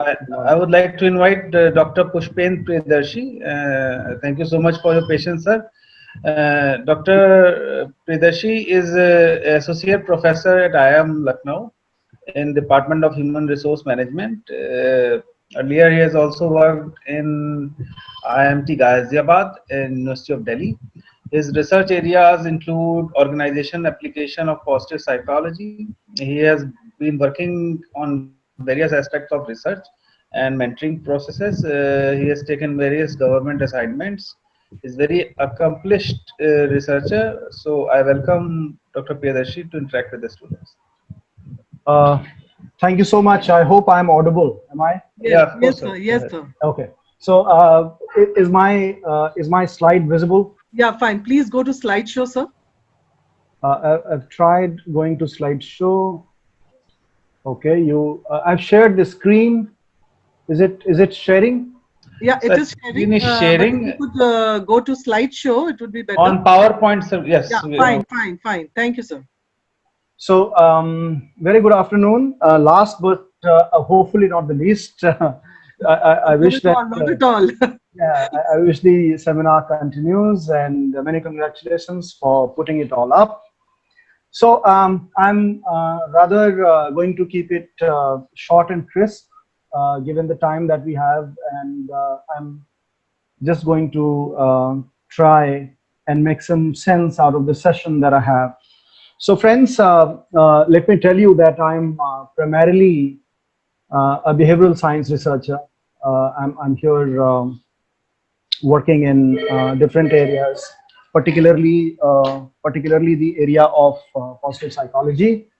I would like to invite Dr. Priyadarshi. Thank you so much for your patience, sir. Dr. Priyadarshi is associate professor at IIM Lucknow in Department of Human Resource Management. Earlier, he has also worked in IIMT Ghaziabad and University of Delhi. His research areas include organization application of positive psychology. He has been working on various aspects of research and mentoring processes. He has taken various government assignments. He's very accomplished researcher. So I welcome Dr. Priyadarshi to interact with the students. Uh, Thank you so much. I hope I'm audible. Am I? Yeah, Yes, of yes, course, sir. sir. Go Yes, ahead. sir. Okay. So, is my slide visible? Yeah, fine. Please go to slideshow, sir. I've tried going to slideshow. Okay, I've shared the screen. Is it sharing? Yeah, So it is sharing. screen is But if you sharing could go to slideshow, it would be better. on PowerPoint, sir. Yeah, Yes. fine, fine, fine. Thank you, sir. So, very good afternoon. Last but hopefully not the least, I Not wish at that all, not at all. yeah, I wish the seminar continues, and many congratulations for putting it all up. So I'm rather going to keep it short and crisp, given the time that we have, and I'm just going to try and make some sense out of the session that I have. So, friends, let me tell you that I'm primarily a behavioral science researcher. I'm here working in different areas, particularly the area of positive psychology.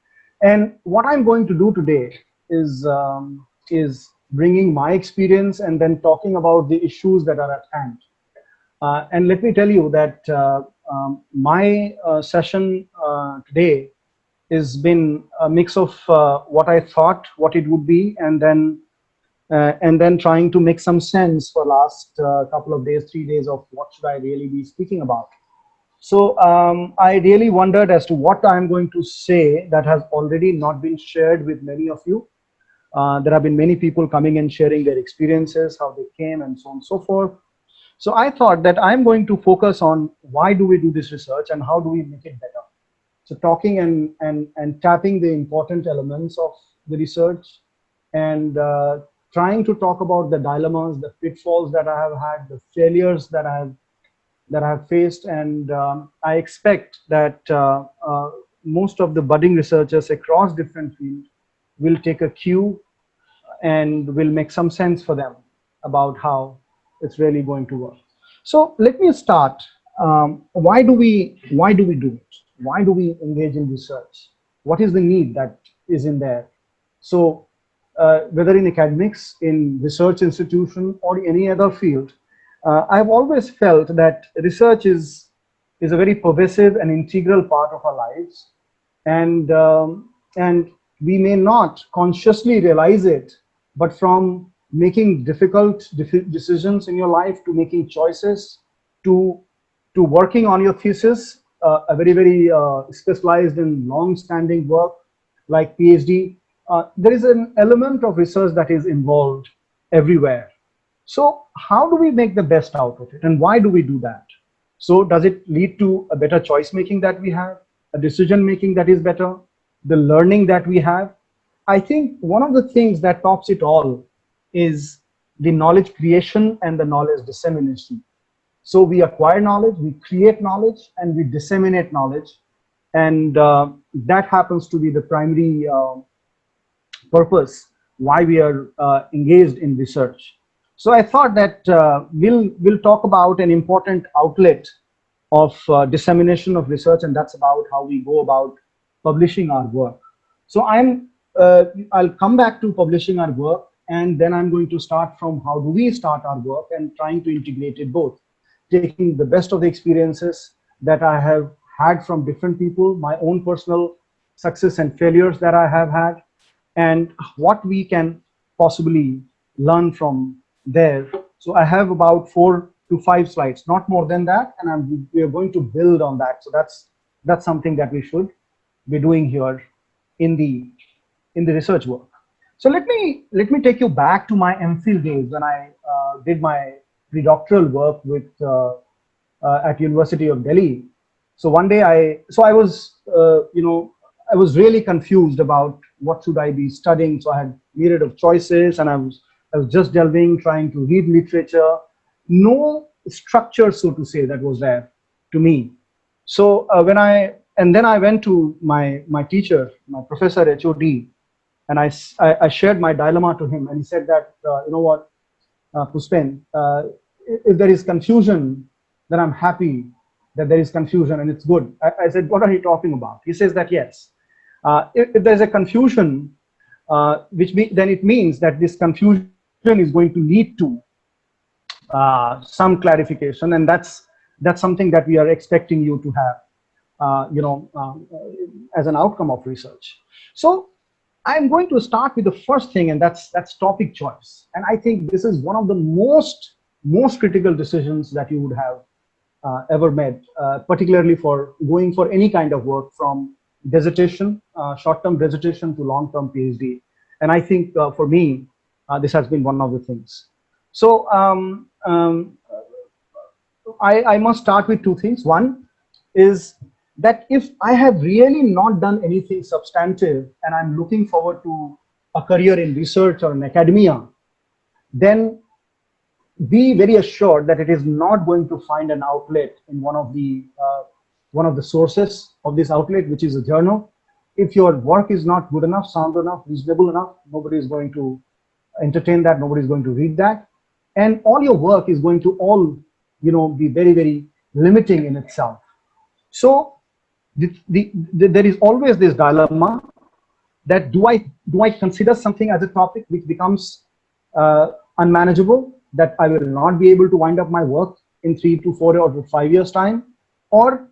And what I'm going to do today is bringing my experience and then talking about the issues that are at hand. And let me tell you that my session today has been a mix of what I thought what it would be, and then trying to make some sense for last couple of days, 3 days of what should I really be speaking about. So I really wondered as to what I'm going to say that has already not been shared with many of you. There have been many people coming and sharing their experiences, how they came, and so on and so forth. So I thought that I'm going to focus on why do we do this research and how do we make it better. So talking and tapping the important elements of the research, and trying to talk about the dilemmas, the pitfalls that I have had, the failures that I have faced, and I expect that most of the budding researchers across different fields will take a cue and will make some sense for them about how it's really going to work. So let me start. Why do we do it? Why do we engage in research? What is the need that is in there? So whether in academics, in research institution, or any other field, I've always felt that research is a very pervasive and integral part of our lives, and we may not consciously realize it, but from making difficult decisions in your life, to making choices, to working on your thesis, a very specialized in long-standing work like PhD. There is an element of research that is involved everywhere. So how do we make the best out of it, and why do we do that? So does it lead to a better choice making that we have, a decision making that is better, the learning that we have? I think one of the things that tops it all is the knowledge creation and the knowledge dissemination. So we acquire knowledge, we create knowledge, and we disseminate knowledge, and that happens to be the primary purpose why we are engaged in research. So I thought that we'll talk about an important outlet of dissemination of research, and that's about how we go about publishing our work. So I'll come back to publishing our work, and then I'm going to start from how do we start our work and trying to integrate it both, taking the best of the experiences that I have had from different people, my own personal success and failures that I have had, and what we can possibly learn from there. So I have about 4 to 5 slides, not more than that, and we are going to build on that. So that's something that we should be doing here in the research work. So let me take you back to my MPhil days when I did my pre-doctoral work with at University of Delhi. So one day I was I was really confused about what should I be studying. So I had myriad of choices, and I was just delving, trying to read literature. No structure, so to say, that was there to me. So and then I went to my teacher, my professor HOD, and I shared my dilemma to him, and he said that you know what, Puspen, if there is confusion, then I'm happy that there is confusion and it's good. I said, what are you talking about? He says that yes, if there's a confusion, then it means that this confusion is going to lead to some clarification, and that's something that we are expecting you to have, as an outcome of research. So I'm going to start with the first thing, and that's topic choice. And I think this is one of the most critical decisions that you would have ever made, particularly for going for any kind of work, from dissertation, short-term dissertation, to long-term PhD. And I think for me, this has been one of the things. So I must start with two things. One is that if I have really not done anything substantive and I'm looking forward to a career in research or in academia, then be very assured that it is not going to find an outlet in one of the sources of this outlet, which is a journal. If your work is not good enough, sound enough, reasonable enough, nobody is going to entertain that, nobody is going to read that, and all your work is going to all be very, very limiting in itself. So there is always this dilemma that do I consider something as a topic which becomes unmanageable, that I will not be able to wind up my work in 3 to 4 or 5 years time, or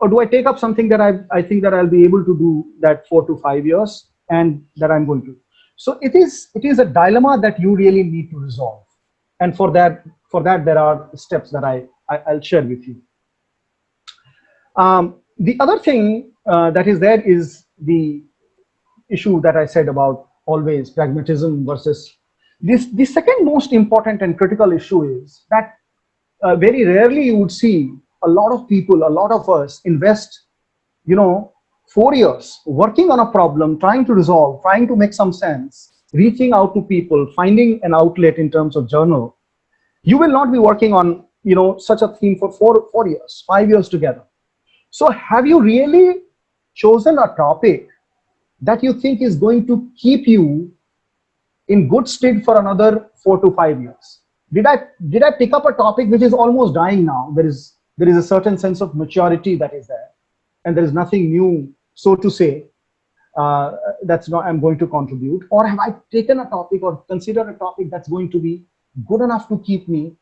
do I take up something that I think that I'll be able to do that 4 to 5 years, and that I'm going to. So it is a dilemma that you really need to resolve, and for that there are steps that I'll share with you. The other thing that is there is the issue that I said about always pragmatism versus this. The second most important and critical issue is that very rarely you would see a lot of people, a lot of us invest 4 years working on a problem, trying to resolve, trying to make some sense, reaching out to people, finding an outlet in terms of journal. You will not be working on such a theme for 4 years, 5 years together. So have you really chosen a topic that you think is going to keep you in good stead for another 4 to 5 years? Did I pick up a topic which is almost dying now? There is a certain sense of maturity that is there, and there is nothing new, so to say, that's not I'm going to contribute. Or have I taken a topic or considered a topic that's going to be good enough to keep me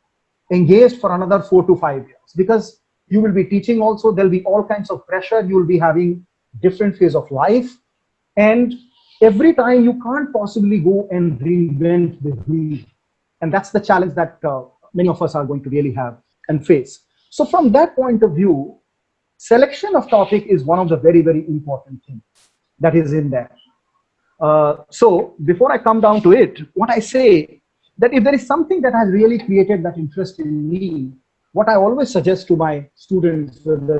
engaged for another 4 to 5 years? Because you will be teaching also, there'll be all kinds of pressure, you will be having different phase of life, and every time you can't possibly go and reinvent the wheel. And that's the challenge that many of us are going to really have and face. So from that point of view, selection of topic is one of the very, very important things that is in there. So before I come down to it, what I say that if there is something that has really created that interest in me, what I always suggest to my students, whether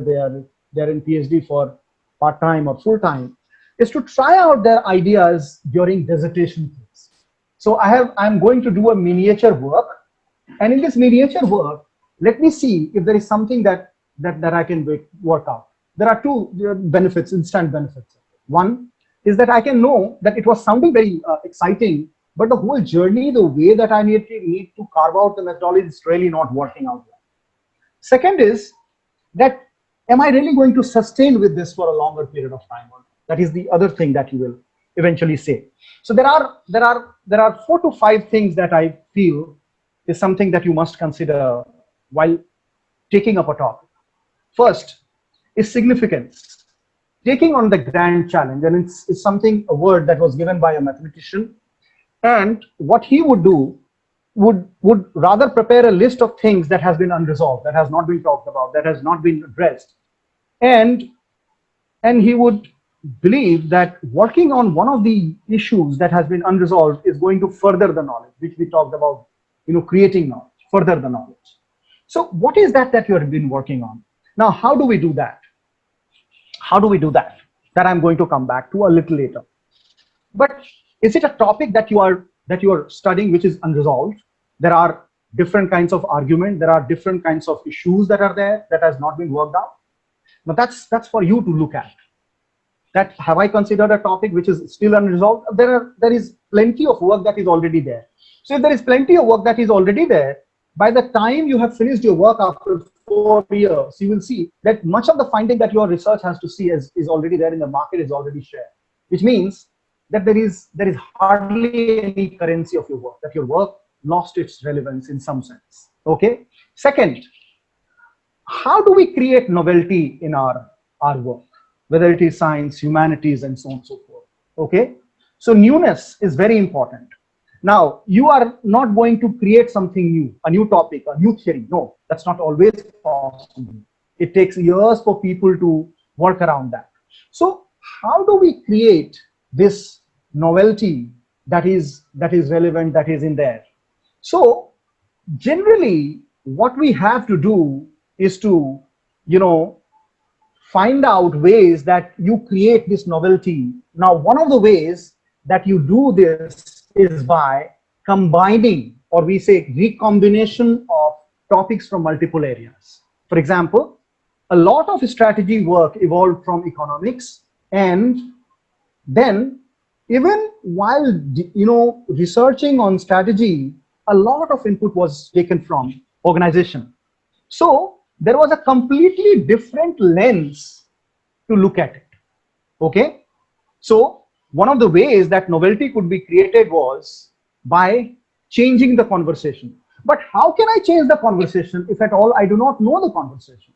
they're in PhD for part-time or full-time, is to try out their ideas during dissertation phase. So I'm going to do a miniature work, and in this miniature work, let me see if there is something that I can work out. There are two benefits, instant benefits. One is that I can know that it was sounding very exciting, but the whole journey, the way that I need to carve out the methodology is really not working out well. Second is that am I really going to sustain with this for a longer period of time? That is the other thing that you will eventually say. So there are 4 to 5 things that I feel is something that you must consider while taking up a topic. First is significance. Taking on the grand challenge, and it's something, a word that was given by a mathematician, and what he would do would rather prepare a list of things that has been unresolved, that has not been talked about, that has not been addressed, and he would believe that working on one of the issues that has been unresolved is going to further the knowledge, which we talked about, creating knowledge, further the knowledge. So what is that you have been working on? Now, how do we do that? How do we do that? That I'm going to come back to a little later. But is it a topic that you are studying which is unresolved? There are different kinds of argument. There are different kinds of issues that are there that has not been worked out. Now that's for you to look at. That have I considered a topic which is still unresolved? There is plenty of work that is already there. So if there is plenty of work that is already there, by the time you have finished your work after 4 years, you will see that much of the finding that your research has to see is already there in the market, is already shared, which means that there is hardly any currency of your work, that your work lost its relevance in some sense. Okay. Second, how do we create novelty in our work, whether it is science, humanities, and so on and so forth? Okay. So newness is very important. Now, you are not going to create something new, a new topic, a new theory. No, that's not always possible. It takes years for people to work around that. So how do we create this novelty that is relevant, that is in there? So generally, what we have to do is to, find out ways that you create this novelty. Now, one of the ways that you do this is by combining, or we say recombination of topics from multiple areas. For example, a lot of strategy work evolved from economics, and then even while researching on strategy, a lot of input was taken from organization. So there was a completely different lens to look at it. Okay. So one of the ways that novelty could be created was by changing the conversation. But how can I change the conversation if at all I do not know the conversation?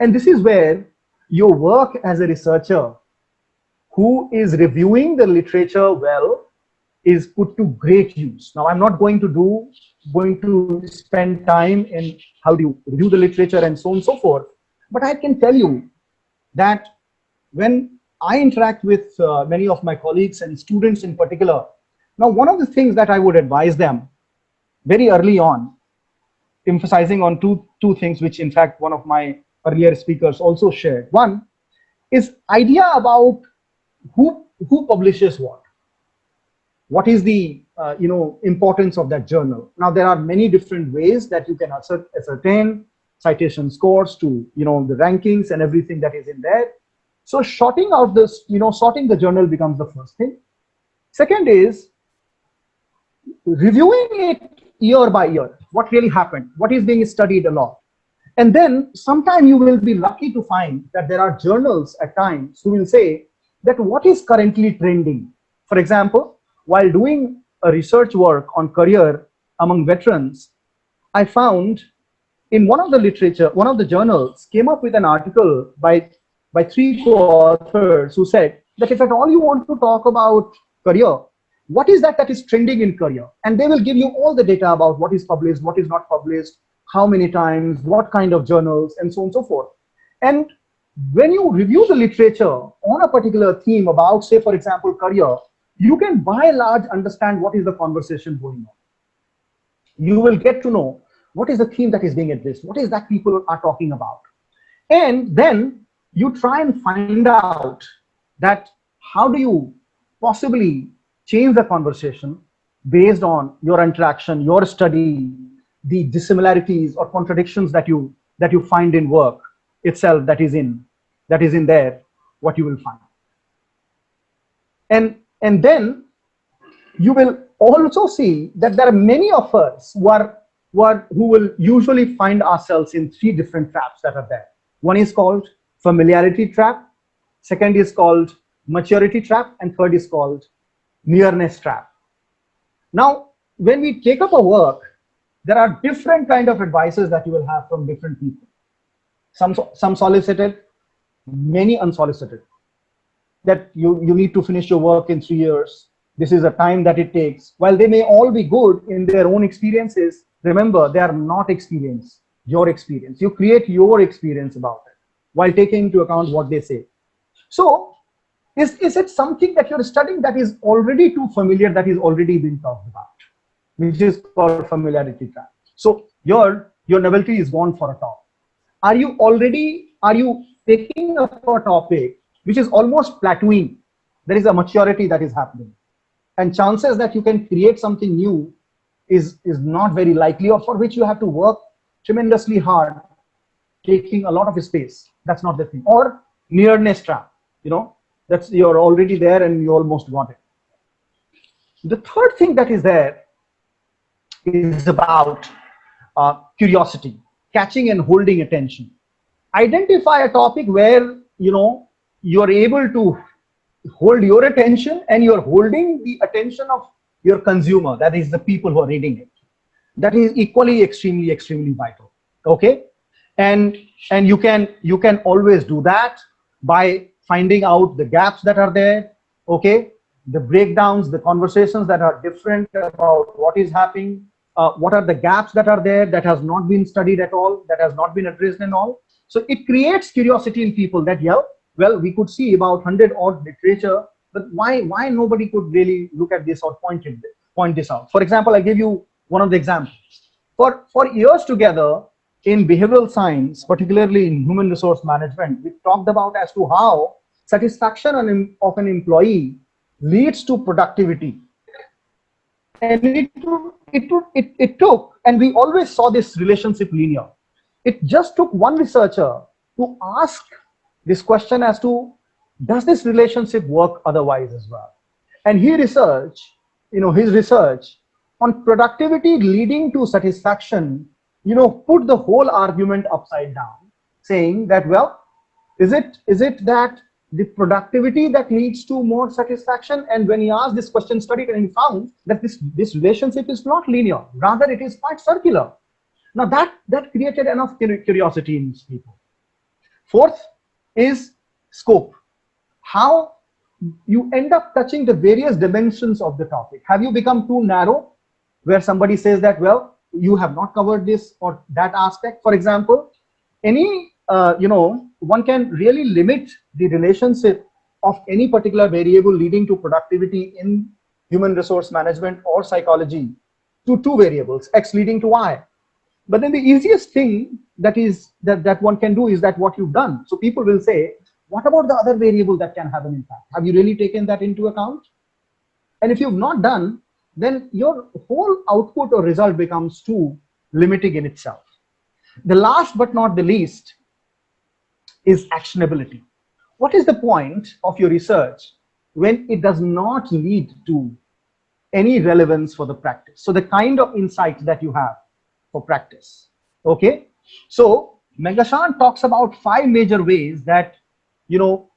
And this is where your work as a researcher who is reviewing the literature well is put to great use. Now, I'm not going to spend time in how do you review the literature and so on and so forth, but I can tell you that when I interact with many of my colleagues and students in particular, now one of the things that I would advise them very early on, emphasizing on two things, which in fact one of my earlier speakers also shared. One is idea about who publishes what is the importance of that journal. Now there are many different ways that you can ascertain citation scores to the rankings and everything that is in there. So sorting out this, sorting the journal becomes the first thing. Second is reviewing it year by year. What really happened? What is being studied a lot? And then sometime you will be lucky to find that there are journals at times who will say that what is currently trending. For example, while doing a research work on career among veterans, I found in one of the journals came up with an article by 3 co-authors who said that if at all you want to talk about career, what is that is trending in career? And they will give you all the data about what is published, what is not published, how many times, what kind of journals, and so on and so forth. And when you review the literature on a particular theme about, say, for example, career, you can by and large understand what is the conversation going on. You will get to know what is the theme that is being addressed, what is that people are talking about. And then you try and find out that how do you possibly change the conversation based on your interaction, your study, the dissimilarities or contradictions that you find in work itself, that is in there, what you will find. And then you will also see that there are many of us who will usually find ourselves in 3 different traps that are there. One is called familiarity trap, second is called maturity trap, and third is called nearness trap. Now, when we take up a work, there are different kind of advices that you will have from different people. Some solicited, many unsolicited. That you need to finish your work in 3 years. This is the time that it takes. While they may all be good in their own experiences, remember, they are not your experience. You create your experience about it while taking into account what they say. So Is it something that you're studying that is already too familiar, that is already been talked about, which is called familiarity trap? So your novelty is gone for a talk. Are you taking up a topic which is almost plateauing? There is a maturity that is happening, and chances that you can create something new is not very likely, or for which you have to work tremendously hard, taking a lot of space. That's not the thing. Or nearness trap, that's, you're already there and you almost got it. The third thing that is there is about curiosity, catching and holding attention. Identify a topic where you're able to hold your attention, and you're holding the attention of your consumer, that is the people who are reading it. That is equally extremely vital. Okay, and you can always do that by finding out the gaps that are there. Okay, the breakdowns, the conversations that are different about what is happening, what are the gaps that are there that has not been studied at all, that has not been addressed and all. So it creates curiosity in people that, yeah, well, we could see about 100 odd literature, but why nobody could really look at this or point this out. For example, I give you one of the examples. For years together in behavioral science, particularly in human resource management, we talked about as to how satisfaction of an employee leads to productivity. And it took, and we always saw this relationship linear. It just took one researcher to ask this question as to, does this relationship work otherwise as well? And his research on productivity leading to satisfaction, put the whole argument upside down, saying that, well, is it that the productivity that leads to more satisfaction? And when he asked this question, studied, and he found that this relationship is not linear, rather it is quite circular. Now that created enough curiosity in people. Fourth is scope. How you end up touching the various dimensions of the topic. Have you become too narrow, where somebody says that, well, you have not covered this or that aspect? For example, one can really limit the relationship of any particular variable leading to productivity in human resource management or psychology to two variables, X leading to Y. But then the easiest thing that one can do is that what you've done. So people will say, what about the other variable that can have an impact? Have you really taken that into account? And if you've not done, then your whole output or result becomes too limiting in itself. The last but not the least is actionability. What is the point of your research when it does not lead to any relevance for the practice? So the kind of insight that you have for practice. Okay, so Megashan talks about 5 major ways that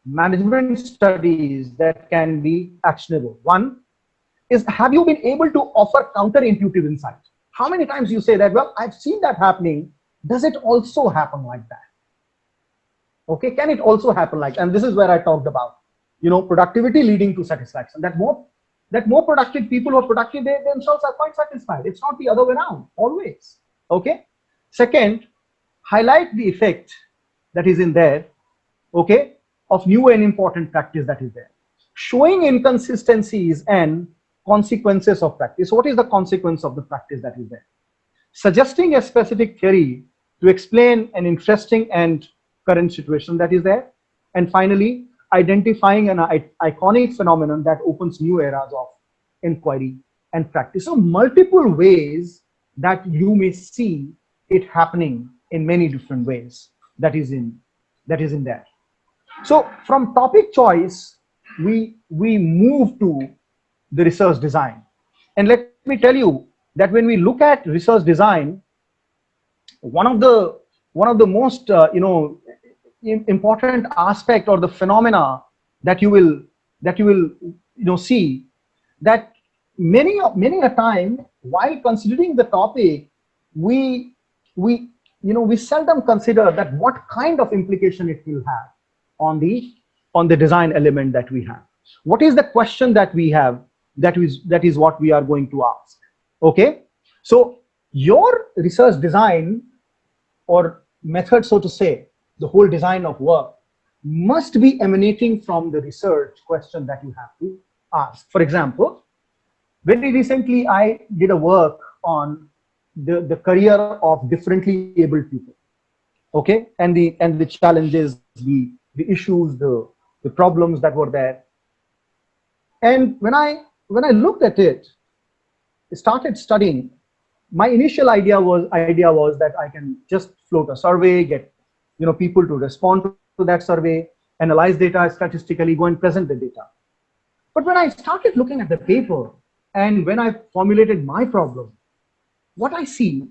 management studies that can be actionable. One is, have you been able to offer counterintuitive insight? How many times you say that, well, I've seen that happening, does it also happen like that? Okay, can it also happen like, and this is where I talked about productivity leading to satisfaction, that more productive people who are productive, they themselves are quite satisfied. It's not the other way around always. Okay, second, highlight the effect that is in there, okay, of new and important practice that is there, showing inconsistencies and consequences of practice. So what is the consequence of the practice that is there? Suggesting a specific theory to explain an interesting and current situation that is there. And finally, identifying an iconic phenomenon that opens new eras of inquiry and practice. So multiple ways that you may see it happening in many different ways that is in there. So from topic choice, we move to the research design. And let me tell you that when we look at research design, one of the most important aspect or the phenomena that you will see, that many a time while considering the topic, we seldom consider that what kind of implication it will have on the design element that we have. What is the question that we have? That is what we are going to ask. Okay, so your research design or method, so to say, the whole design of work must be emanating from the research question that you have to ask. For example, very recently I did a work on the career of differently abled people. Okay, and the challenges, the issues, the problems that were there. And when I looked at it, started studying, my initial idea was that I can just float a survey, get people to respond to that survey, analyze data statistically, go and present the data. But when I started looking at the paper and when I formulated my problem, what I see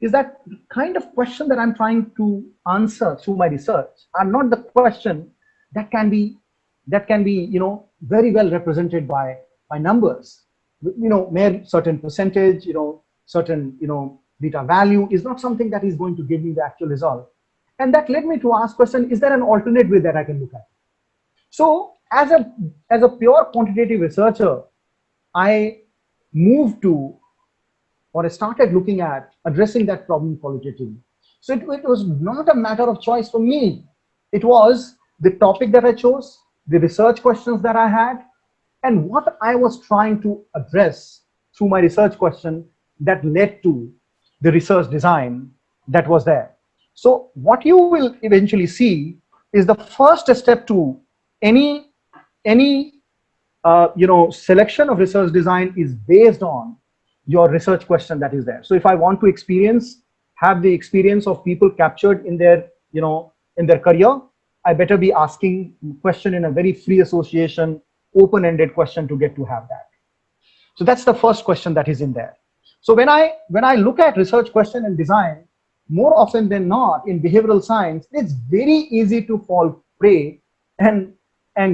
is that kind of question that I'm trying to answer through my research are not the question that can be very well represented by numbers. Mere certain percentage, certain beta value is not something that is going to give me the actual result. And that led me to ask question, is there an alternate way that I can look at? So as a pure quantitative researcher, I moved to, or I started looking at addressing that problem qualitatively. So it was not a matter of choice for me. It was the topic that I chose, the research questions that I had, and what I was trying to address through my research question that led to the research design that was there. So what you will eventually see is the first step to any selection of research design is based on your research question that is there. So if I want to have the experience of people captured in their career, I better be asking question in a very free association, open-ended question to get to have that. So that's the first question that is in there. So when I look at research question and design, more often than not in behavioral science, it's very easy to fall prey and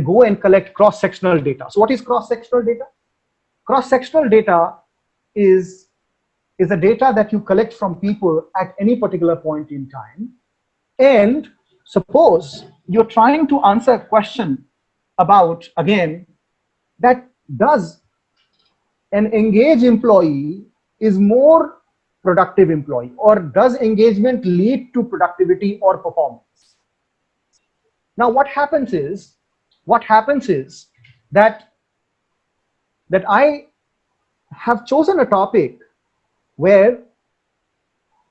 go and collect cross-sectional data. So what is cross-sectional data? Cross-sectional data is a data that you collect from people at any particular point in time. And suppose you're trying to answer a question about, again, that does an engaged employee is more productive employee, or does engagement lead to productivity or performance? Now what happens is that I have chosen a topic where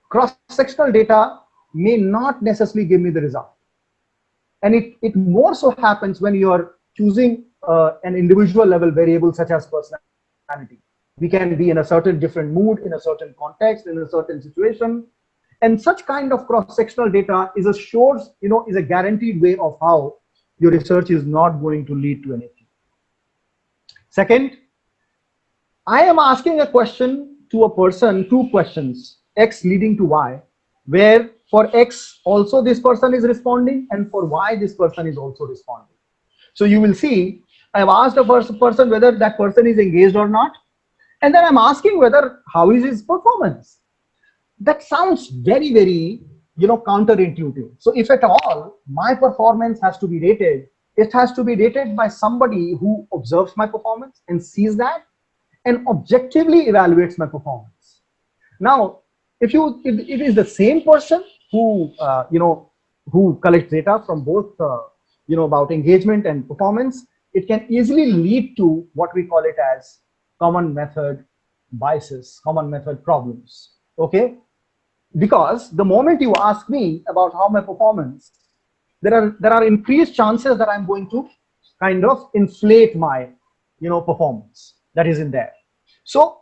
cross-sectional data may not necessarily give me the result. And it more so happens when you are choosing an individual level variable such as personality. We can be in a certain different mood, in a certain context, in a certain situation. And such kind of cross-sectional data is a guaranteed way of how your research is not going to lead to anything. Second, I am asking a question to a person, two questions, X leading to Y, where for X also this person is responding, and for Y this person is also responding. So you will see, I've asked a person whether that person is engaged or not, and then I'm asking whether how is his performance. That sounds very, very counterintuitive. So if at all my performance has to be rated, it has to be rated by somebody who observes my performance and sees that and objectively evaluates my performance. Now, if it is the same person who who collects data from both about engagement and performance, it can easily lead to what we call it as common method biases, common method problems. Okay, because the moment you ask me about how my performance, there are increased chances that I'm going to kind of inflate my performance that is in there. So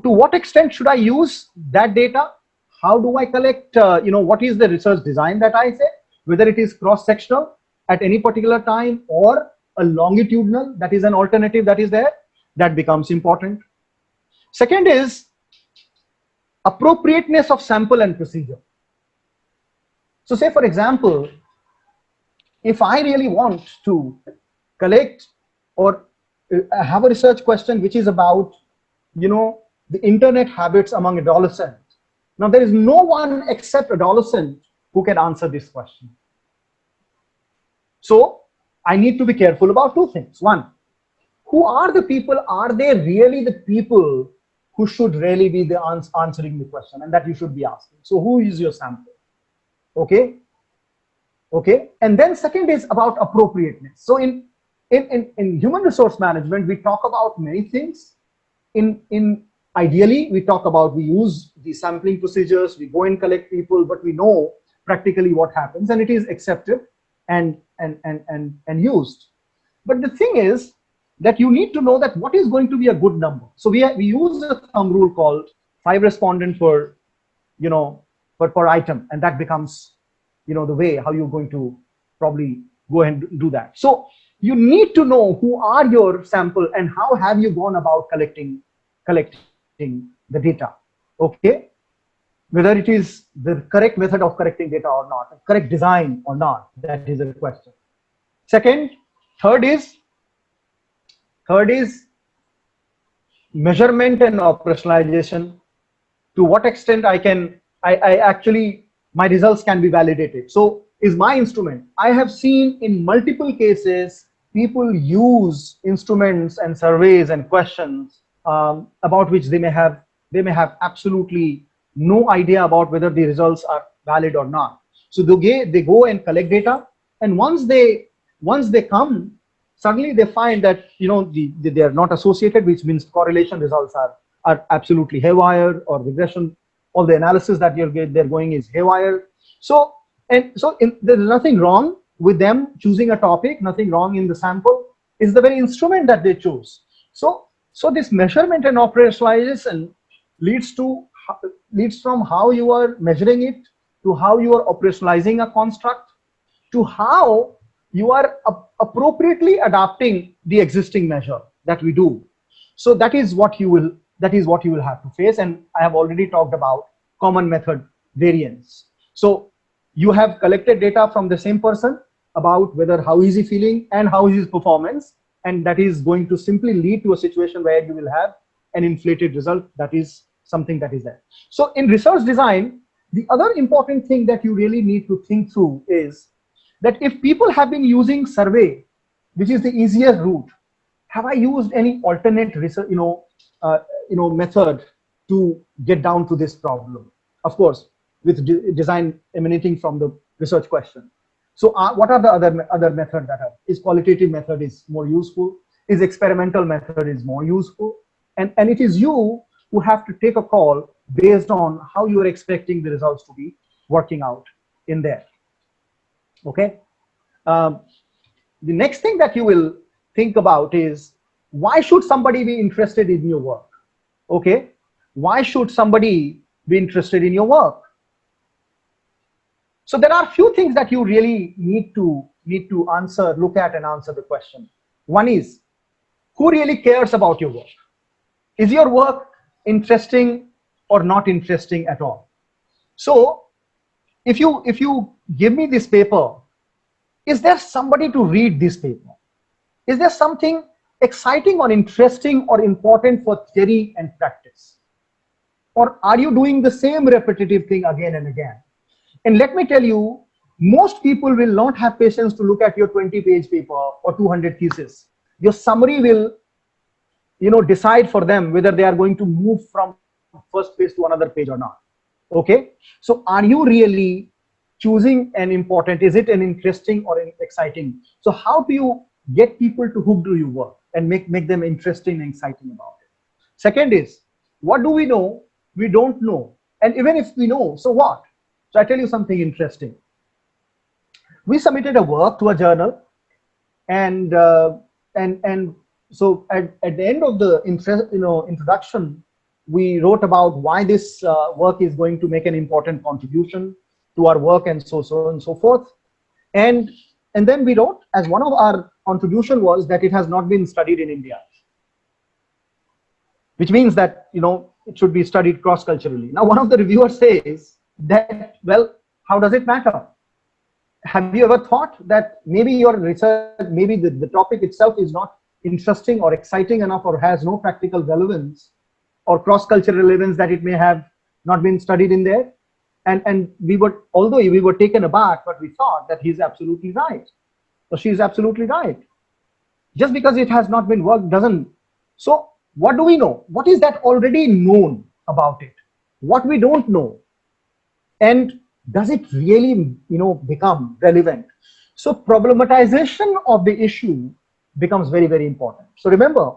to what extent should I use that data? How do I collect what is the research design that I say, whether it is cross-sectional at any particular time or a longitudinal, that is an alternative that is there, that becomes important. Second is appropriateness of sample and procedure. So say for example, if I really want to collect or have a research question which is about the internet habits among adolescents. Now there is no one except adolescent who can answer this question. So I need to be careful about two things. One, who are the people? Are they really the people who should really be the answering the question and that you should be asking? So who is your sample? Okay. Okay, and then second is about appropriateness. So in human resource management, we talk about many things. In ideally, we talk about, we use the sampling procedures, we go and collect people, but we know practically what happens, and it is accepted and used. But the thing is that you need to know that what is going to be a good number. So we use a thumb rule called 5 respondents per, per item, and that becomes, the way how you're going to probably go and do that. So you need to know who are your sample and how have you gone about collecting the data. Okay, whether it is the correct method of collecting data or not, correct design or not, that is a question. Second, third is measurement and operationalization. To what extent I actually, my results can be validated. So is my instrument. I have seen in multiple cases people use instruments and surveys and questions about which they may have absolutely no idea about whether the results are valid or not. So they go and collect data, and once they come, suddenly they find that they are not associated, which means correlation results are absolutely haywire, or regression, all the analysis that they're going is haywire. So there's nothing wrong with them choosing a topic, nothing wrong in the sample. It's the very instrument that they choose. So this measurement and operationalization leads from how you are measuring it, to how you are operationalizing a construct, to how you are appropriately adapting the existing measure that we do. So that is what you will have to face. And I have already talked about common method variance. So you have collected data from the same person about whether how is he feeling and how is his performance, and that is going to simply lead to a situation where you will have an inflated result. That is something that is there. So in research design, the other important thing that you really need to think through is that if people have been using survey, which is the easier route, have I used any alternate research, method to get down to this problem? Of course, with design emanating from the research question. So what are the other method that are? Is qualitative method is more useful? Is experimental method is more useful? And it is you who have to take a call based on how you are expecting the results to be working out in there. Okay. The next thing that you will think about is, why should somebody be interested in your work? Okay. Why should somebody be interested in your work? So there are a few things that you really need to look at and answer the question. One is, who really cares about your work? Is your work interesting or not interesting at all? So if you give me this paper, is there somebody to read this paper? Is there something exciting or interesting or important for theory and practice? Or are you doing the same repetitive thing again and again? And let me tell you, most people will not have patience to look at your 20-page paper or 200 thesis. Your summary will, decide for them whether they are going to move from first page to another page or not. Okay. So are you really choosing an important, is it an interesting or an exciting? So how do you get people to hook to your work and make them interesting and exciting about it? Second is, what do we know? We don't know. And even if we know, so what? So I tell you something interesting. We submitted a work to a journal, and so at the end of the introduction, we wrote about why this work is going to make an important contribution to our work, and so on and so forth. And then we wrote, as one of our contribution was that it has not been studied in India, which means that it should be studied cross-culturally. Now, one of the reviewers says that, well, how does it matter? Have you ever thought that maybe your research, maybe the topic itself is not interesting or exciting enough, or has no practical relevance or cross-cultural relevance, that it may have not been studied in there? And although we were taken aback, but we thought that he's absolutely right, or she's absolutely right. Just because it has not been worked doesn't. So what do we know? What is that already known about it? What we don't know? And does it really, become relevant? So problematization of the issue becomes very, very important. So remember,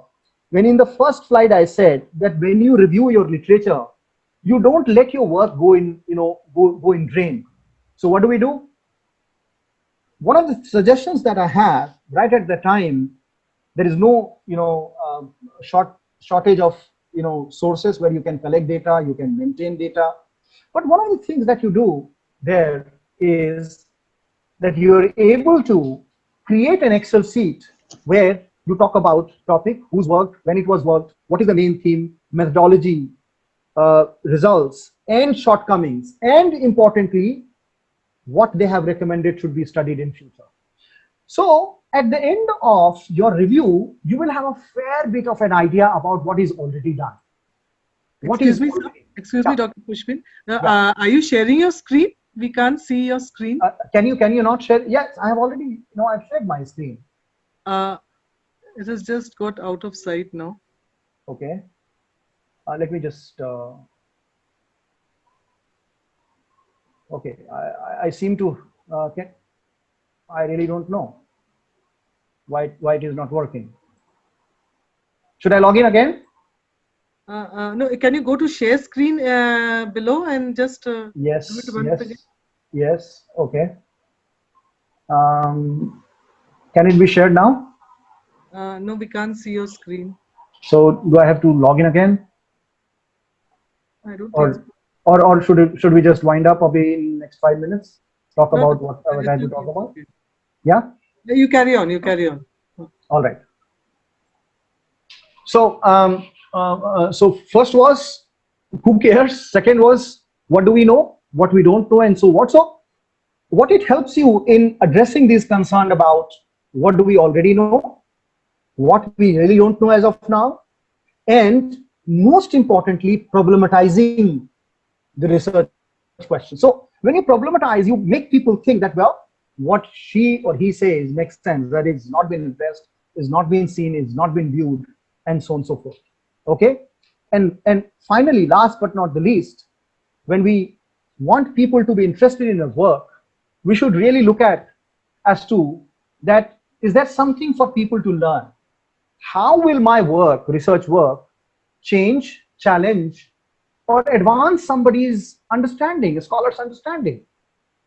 when in the first slide I said that when you review your literature, you don't let your work go in, go in drain. So what do? One of the suggestions that I have right at the time, there is no, shortage of, sources where you can collect data, you can maintain data. But one of the things that you do there is that you're able to create an Excel sheet where you talk about topic, who's worked, when it was worked, what is the main theme, methodology, results, and shortcomings, and importantly, what they have recommended should be studied in future. So at the end of your review, you will have a fair bit of an idea about what is already done. Excuse me, sir. Excuse me, Dr. Pushpin. Are you sharing your screen? We can't see your screen. Can you not share? Yes, I have already, I've shared my screen. It has just got out of sight now. Okay. Let me just, okay, I seem to, I really don't know why it is not working. Should I log in again? No, can you go to share screen below and just yes, okay. Can it be shared now? No, we can't see your screen. So do I have to log in again? I don't think so. Or should we just wind up in next 5 minutes? Talk about what I had to talk about? Okay. Yeah? You carry on, you carry on. All right. So, so first was, who cares? Second was, what do we know? What we don't know, and so what? So, what it helps you in addressing this concern about what do we already know, what we really don't know as of now, and most importantly, problematizing the research question. So when you problematize, you make people think that, well, what she or he says makes sense, that it's not been addressed, is not been seen, is not been viewed, and so on and so forth. Okay. And finally, last but not the least, when we want people to be interested in our work, we should really look at as to that, is that something for people to learn? How will my work, research work, change, challenge, or advance somebody's understanding, a scholar's understanding?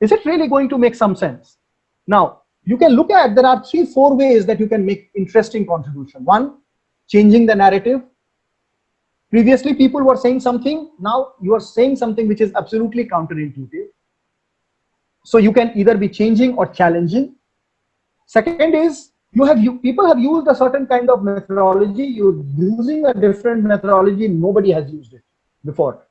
Is it really going to make some sense? Now, you can look at, there are 3-4 ways that you can make interesting contribution. One, changing the narrative. Previously, people were saying something. Now you are saying something which is absolutely counterintuitive. So you can either be changing or challenging. Second is, people have used a certain kind of methodology. You're using a different methodology. Nobody has used it before.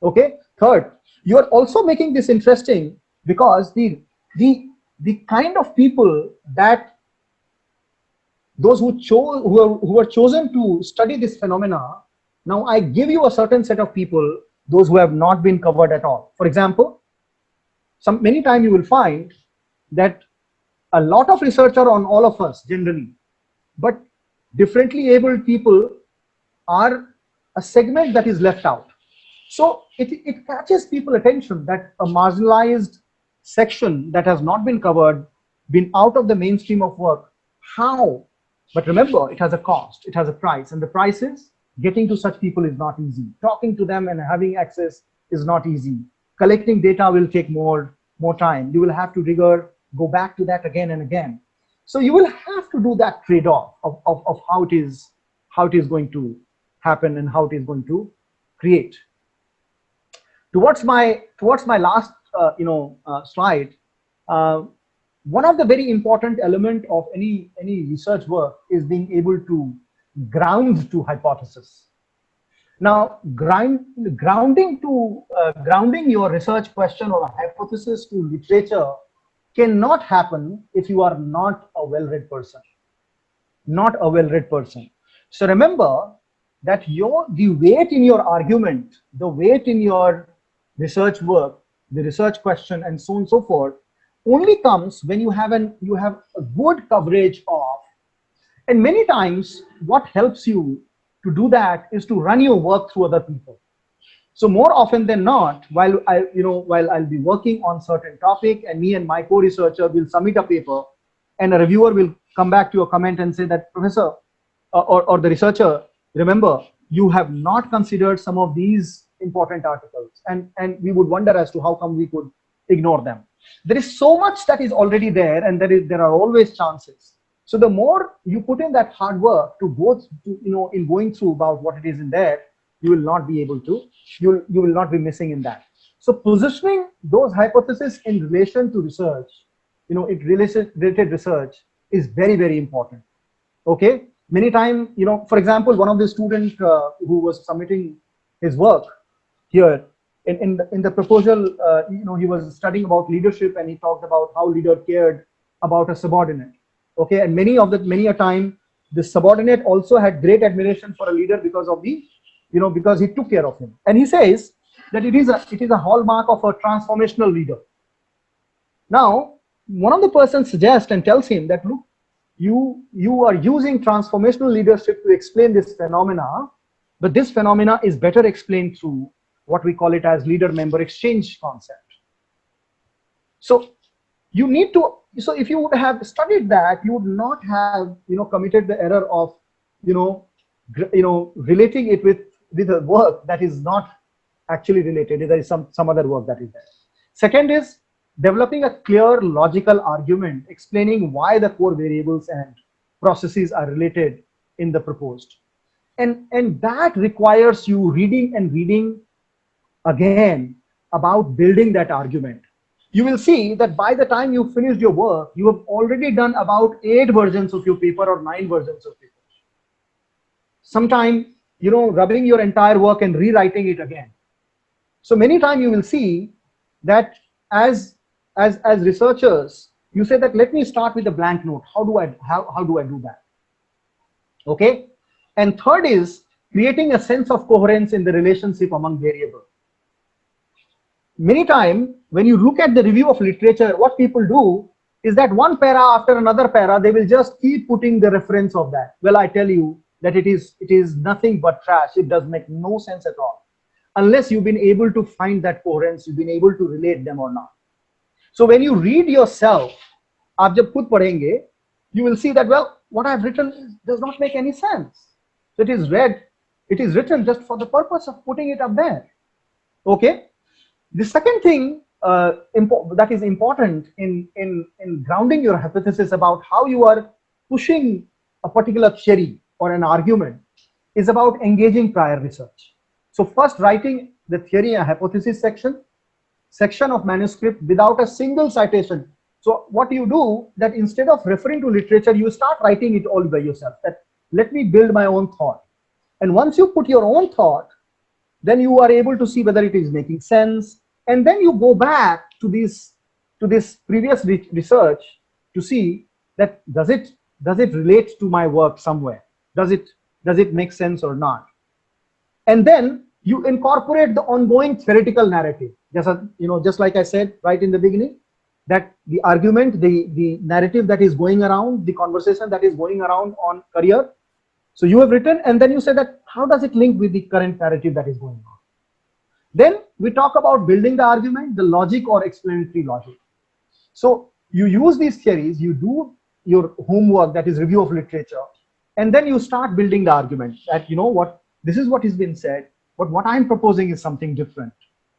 Okay. Third, you are also making this interesting because the kind of people that those who are chosen to study this phenomena. Now I give you a certain set of people, those who have not been covered at all. For example, many times you will find that a lot of research are on all of us generally, but differently abled people are a segment that is left out. So it catches people attention that a marginalized section that has not been covered, been out of the mainstream of work, how? But remember, it has a cost, it has a price, and the price is getting to such people is not easy. Talking to them and having access is not easy. Collecting data will take more time. You will have to go back to that again and again. So you will have to do that trade-off of how it is going to happen and how it is going to create. Towards my last slide, one of the very important element of any research work is being able to ground to hypothesis. Now, grounding your research question or a hypothesis to literature cannot happen if you are not a well-read person. So remember that the weight in your argument, the weight in your research work, the research question, and so on and so forth, only comes when you have a good coverage of. And many times, what helps you to do that is to run your work through other people. So more often than not, while I'll be working on certain topic, and me and my co-researcher will submit a paper, and a reviewer will come back to a comment and say that, Professor, or the researcher, remember, you have not considered some of these important articles, and we would wonder as to how come we could ignore them. There is so much that is already there, and there are always chances. So the more you put in that hard work to go to, in going through about what it is in there, you will not be able to, you will not be missing in that. So positioning those hypotheses in relation to research, related research, is very, very important. Okay, many times, for example, one of the students who was submitting his work here in the proposal, he was studying about leadership, and he talked about how leader cared about a subordinate. Okay, and many a time the subordinate also had great admiration for a leader because of because he took care of him. And he says that it is a hallmark of a transformational leader. Now, one of the persons suggests and tells him that, look, you are using transformational leadership to explain this phenomena, but this phenomena is better explained through what we call it as leader-member exchange concept. So you need to, so if you would have studied that, you would not have committed the error of relating it with a work that is not actually related. There is some other work that is there. Second is developing a clear logical argument explaining why the core variables and processes are related in the proposed. And that requires you reading and reading again about building that argument. You will see that by the time you finished your work, you have already done about 8 versions of your paper or 9 versions of paper. Sometime, rubbing your entire work and rewriting it again. So many times you will see that as researchers, you say that, let me start with a blank note. How do I do that? Okay. And third is creating a sense of coherence in the relationship among variables. Many times when you look at the review of literature, what people do is that one para after another para, they will just keep putting the reference of that. Well, I tell you that it is nothing but trash. It does make no sense at all, unless you've been able to find that coherence, you've been able to relate them or not. So when you read yourself, aap jab khud padhenge, you will see that, well, what I've written does not make any sense. So it is written just for the purpose of putting it up there. Okay. The second thing that is important in grounding your hypothesis about how you are pushing a particular theory or an argument is about engaging prior research. So first, writing the theory and hypothesis section of manuscript without a single citation. So what you do, that instead of referring to literature, you start writing it all by yourself. That, let me build my own thought. And once you put your own thought, then you are able to see whether it is making sense. And then you go back to this previous research to see that, does it relate to my work somewhere? Does it make sense or not? And then you incorporate the ongoing theoretical narrative. Just like I said right in the beginning, that the argument, the narrative that is going around, the conversation that is going around on career. So you have written, and then you say that, how does it link with the current narrative that is going on? Then we talk about building the argument, the logic or explanatory logic. So you use these theories, you do your homework, that is review of literature, and then you start building the argument that, this is what has been said, but what I'm proposing is something different.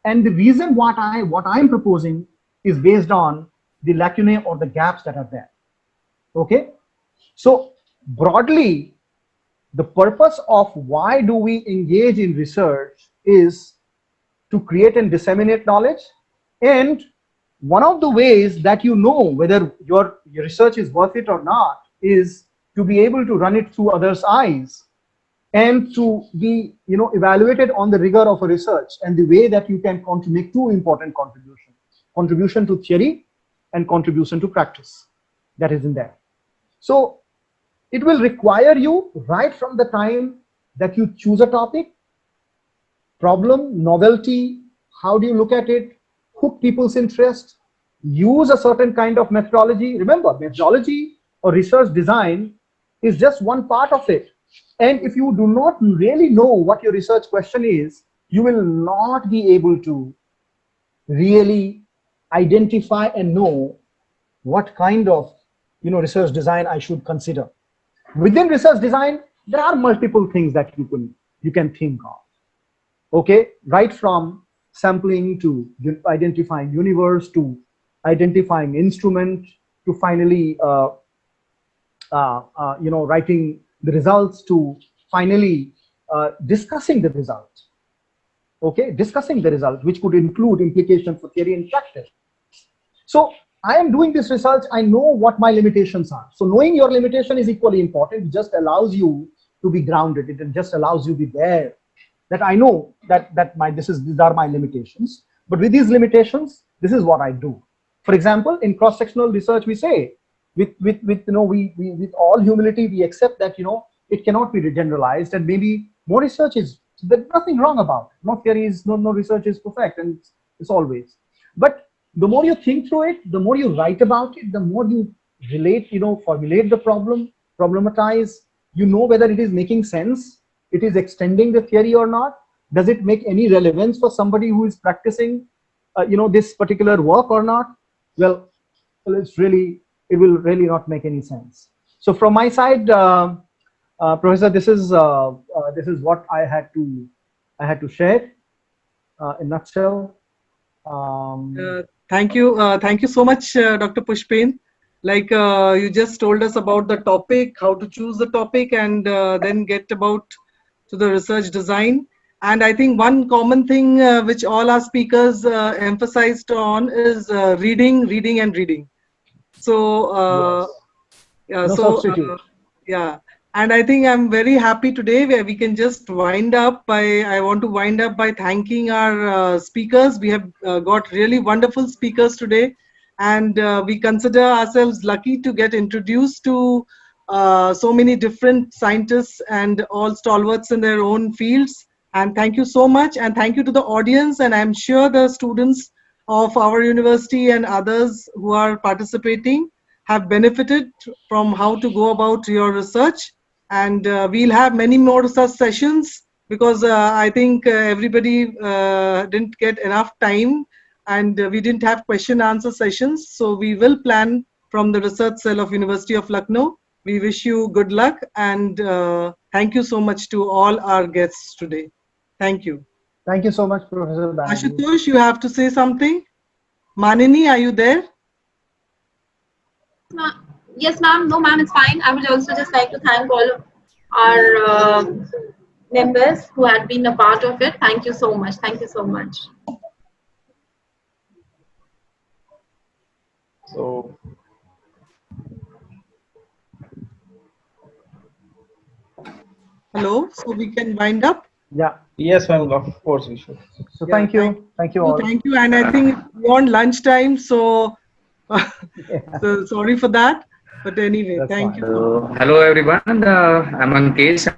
And the reason what I'm proposing is based on the lacunae or the gaps that are there. Okay. So broadly, the purpose of why do we engage in research is to create and disseminate knowledge. And one of the ways that you know whether your research is worth it or not is to be able to run it through others' eyes and to be evaluated on the rigor of a research and the way that you can make 2 important contributions: contribution to theory and contribution to practice that is in there. So it will require you right from the time that you choose a topic, problem, novelty, how do you look at it, hook people's interest, use a certain kind of methodology. Remember, methodology or research design is just one part of it. And if you do not really know what your research question is, you will not be able to really identify and know what kind of research design I should consider. Within research design, there are multiple things that you can think of. Okay, right from sampling to identifying universe to identifying instrument to finally writing the results to finally discussing the result. Okay, discussing the result, which could include implication for theory and practice. So I am doing this research, I know what my limitations are. So knowing your limitation is equally important. It just allows you to be grounded. It just allows you to be there, that I know that these are my limitations. But with these limitations, this is what I do. For example, in cross-sectional research, we say with with all humility, we accept that it cannot be generalized, and maybe more research is, there's nothing wrong about it. No theory is, no research is perfect, and it's always. But the more you think through it, the more you write about it, the more you relate, formulate the problem, problematize, whether it is making sense, it is extending the theory or not. Does it make any relevance for somebody who is practicing, this particular work or not? Well, it will really not make any sense. So from my side, Professor, this is what I had to share in a nutshell. Thank you so much, Dr. Pushpen. Like you just told us about the topic, how to choose the topic, and then get about to the research design. And I think one common thing which all our speakers emphasized on is reading, and reading. So Yes. yeah, No so substitute. yeah, and I think I'm very happy today where we can just wind up by, I want to wind up by thanking our speakers. We have got really wonderful speakers today, and we consider ourselves lucky to get introduced to so many different scientists and all stalwarts in their own fields. And thank you so much, and thank you to the audience, and I'm sure the students of our university and others who are participating have benefited from how to go about your research. And we'll have many more such sessions, because I think everybody didn't get enough time, and we didn't have question answer sessions. So we will plan from the research cell of University of Lucknow. We wish you good luck, and thank you so much to all our guests today. Thank you. Thank you so much, Professor Banerjee. Ashutosh, you have to say something. Manini, are you there? Yes, ma'am. No, ma'am, it's fine. I would also just like to thank all of our members who had been a part of it. Thank you so much. Thank you so much. So Hello, so we can wind up. Yeah. yes, ma'am. Of course we should. So Yeah, thank you all. Thank you, and I think it's beyond lunchtime, so so sorry for that. But anyway, That's thank fine. you so much. Hello everyone, I'm Ankesh.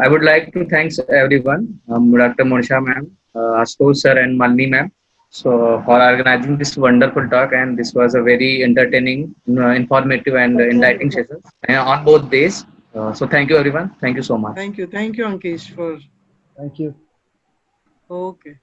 I would like to thank everyone, Dr. Monisha ma'am, Astosh sir and Malini ma'am, so for organizing this wonderful talk, and this was a very entertaining, informative and enlightening session on both days. So thank you everyone. Thank you so much. Thank you, Ankesh, for Thank you. okay.